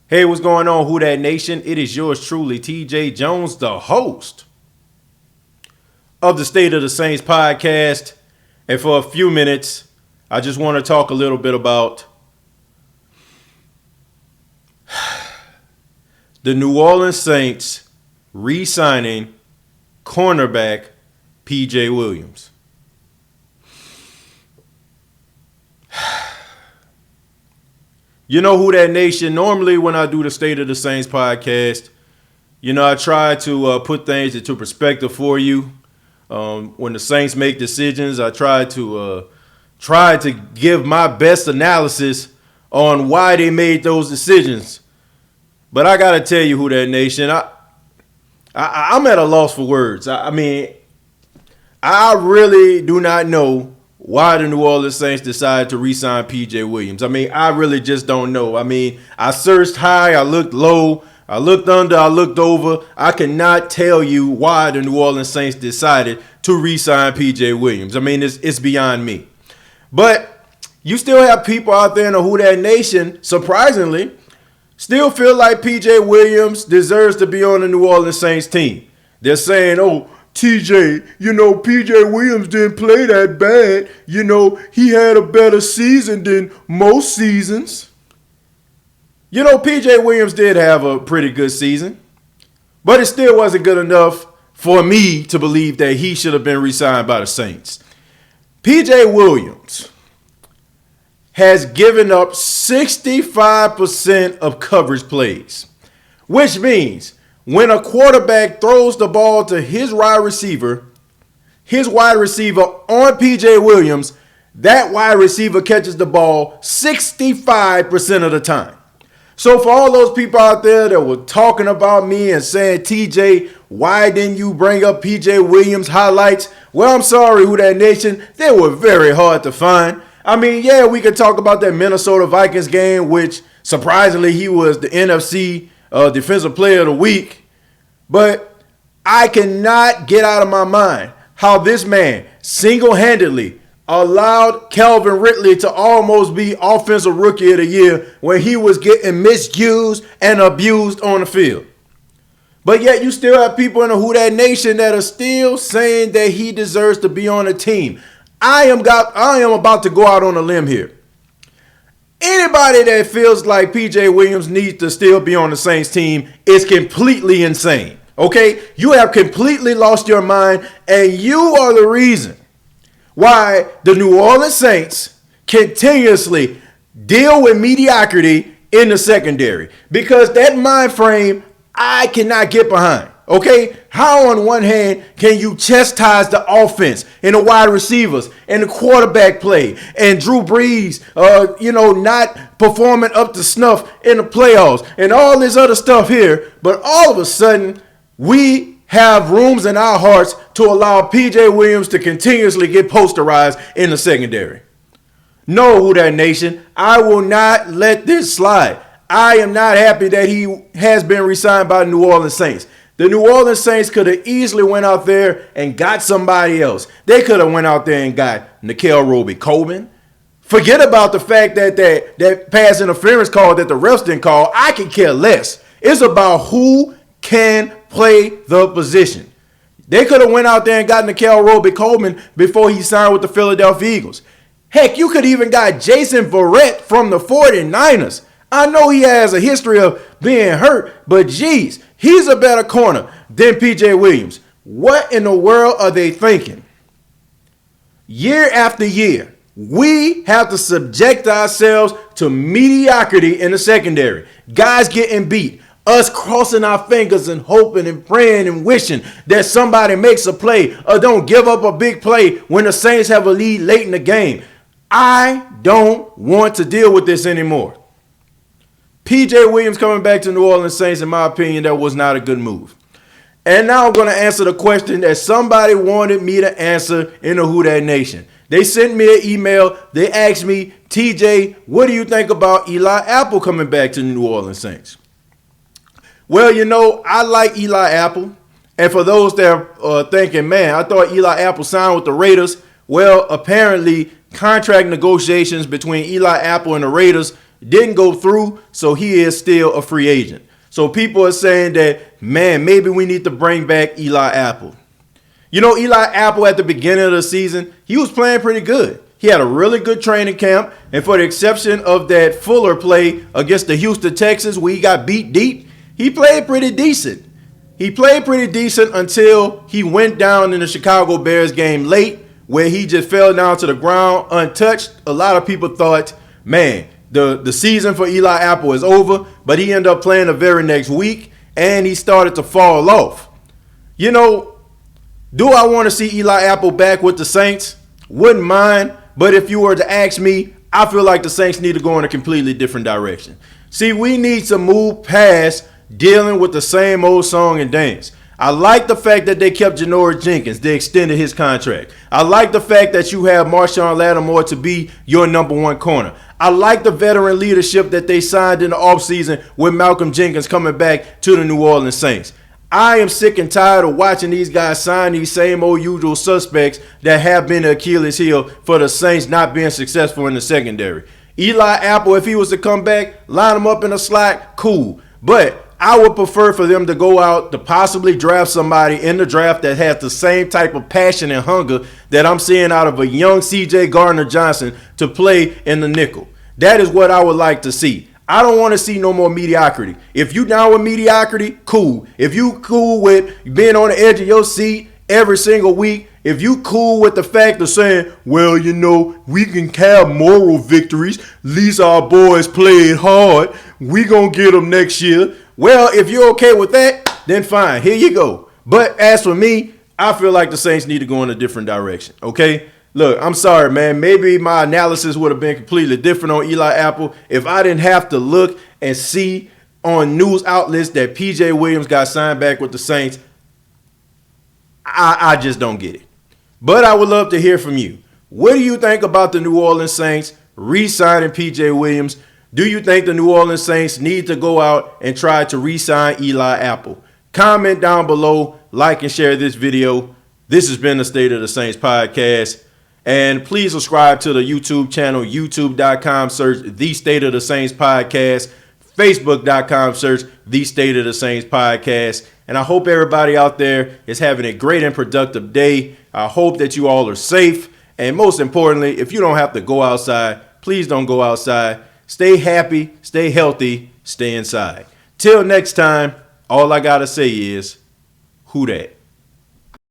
Hey, what's going on, Who Dat Nation? It is yours truly, TJ Jones, the host of the State of the Saints podcast. And for a few minutes, I just want to talk a little bit about the New Orleans Saints re-signing cornerback P.J. Williams. You know, Who Dat Nation, normally when I do the State of the Saints podcast, I try to put things into perspective for you. When the Saints make decisions, I try to give my best analysis on why they made those decisions. But I got to tell you, Who Dat Nation, I'm at a loss for words. I really do not know why the New Orleans Saints decided to re-sign P.J. Williams. I really just don't know. I searched high, I looked low, I looked under, I looked over. I cannot tell you why the New Orleans Saints decided to re-sign P.J. Williams. It's beyond me. But you still have people out there in the Who Dat Nation, surprisingly, still feel like P.J. Williams deserves to be on the New Orleans Saints team. They're saying, TJ, P.J. Williams didn't play that bad. He had a better season than most seasons. P.J. Williams did have a pretty good season, but it still wasn't good enough for me to believe that he should have been re-signed by the Saints. P.J. Williams has given up 65% of coverage plays, which means when a quarterback throws the ball to his wide receiver on P.J. Williams, that wide receiver catches the ball 65% of the time. So for all those people out there that were talking about me and saying, TJ, why didn't you bring up P.J. Williams highlights? Well, I'm sorry, Who Dat Nation. They were very hard to find. We could talk about that Minnesota Vikings game, which surprisingly he was the NFC Defensive Player of the Week. But I cannot get out of my mind how this man single-handedly allowed Calvin Ridley to almost be Offensive Rookie of the Year when he was getting misused and abused on the field. But yet you still have people in the Who Dat Nation that are still saying that he deserves to be on the team. I am about to go out on a limb here. Anybody that feels like P.J. Williams needs to still be on the Saints team is completely insane, okay? You have completely lost your mind, and you are the reason why the New Orleans Saints continuously deal with mediocrity in the secondary. Because that mind frame, I cannot get behind, okay? How on one hand can you chastise the offense and the wide receivers and the quarterback play and Drew Brees, not performing up to snuff in the playoffs and all this other stuff here, but all of a sudden we have rooms in our hearts to allow P.J. Williams to continuously get posterized in the secondary. No, Who Dat Nation, I will not let this slide. I am not happy that he has been re-signed by the New Orleans Saints. The New Orleans Saints could have easily went out there and got somebody else. They could have went out there and got Nickell Robey-Coleman. Forget about the fact that pass interference call that the refs didn't call. I could care less. It's about who can play the position. They could have went out there and got Nickell Robey-Coleman before he signed with the Philadelphia Eagles. Heck, you could even got Jason Verrett from the 49ers. I know he has a history of being hurt, but geez, he's a better corner than P.J. Williams. What in the world are they thinking? Year after year, we have to subject ourselves to mediocrity in the secondary. Guys getting beat. Us crossing our fingers and hoping and praying and wishing that somebody makes a play or don't give up a big play when the Saints have a lead late in the game. I don't want to deal with this anymore. P.J. Williams coming back to New Orleans Saints, in my opinion, that was not a good move. And now I'm going to answer the question that somebody wanted me to answer in the Who Dat Nation. They sent me an email. They asked me, TJ, what do you think about Eli Apple coming back to the New Orleans Saints? Well, I like Eli Apple. And for those that are thinking, man, I thought Eli Apple signed with the Raiders. Well, apparently contract negotiations between Eli Apple and the Raiders didn't go through, so he is still a free agent. So people are saying that, man, maybe we need to bring back Eli Apple. You know, Eli Apple at the beginning of the season, he was playing pretty good. He had a really good training camp, and for the exception of that Fuller play against the Houston Texans where he got beat deep, he played pretty decent. He played pretty decent until he went down in the Chicago Bears game late, where he just fell down to the ground untouched. A lot of people thought, man, the season for Eli Apple is over, but he ended up playing the very next week, and he started to fall off. You know, do I want to see Eli Apple back with the Saints? Wouldn't mind, but if you were to ask me, I feel like the Saints need to go in a completely different direction. See, we need to move past dealing with the same old song and dance. I like the fact that they kept Janoris Jenkins. They extended his contract. I like the fact that you have Marshawn Lattimore to be your number one corner. I like the veteran leadership that they signed in the offseason with Malcolm Jenkins coming back to the New Orleans Saints. I am sick and tired of watching these guys sign these same old usual suspects that have been the Achilles heel for the Saints not being successful in the secondary. Eli Apple, if he was to come back, line him up in a slot, cool. But I would prefer for them to go out to possibly draft somebody in the draft that has the same type of passion and hunger that I'm seeing out of a young C.J. Gardner-Johnson to play in the nickel. That is what I would like to see. I don't want to see no more mediocrity. If you down with mediocrity, cool. If you cool with being on the edge of your seat every single week, if you cool with the fact of saying, well, you know, we can have moral victories, at least our boys played hard, we gonna get them next year. Well, if you're okay with that, then fine, here you go. But as for me, I feel like the Saints need to go in a different direction, okay? Look, I'm sorry, man. Maybe my analysis would have been completely different on Eli Apple if I didn't have to look and see on news outlets that P.J. Williams got signed back with the Saints. I just don't get it. But I would love to hear from you. What do you think about the New Orleans Saints re-signing P.J. Williams? Do you think the New Orleans Saints need to go out and try to re-sign Eli Apple? Comment down below, like and share this video. This has been the State of the Saints podcast. And please subscribe to the YouTube channel, youtube.com, search The State of the Saints Podcast, facebook.com, search The State of the Saints Podcast. And I hope everybody out there is having a great and productive day. I hope that you all are safe. And most importantly, if you don't have to go outside, please don't go outside. Stay happy, stay healthy, stay inside. Till next time, all I got to say is, who dat?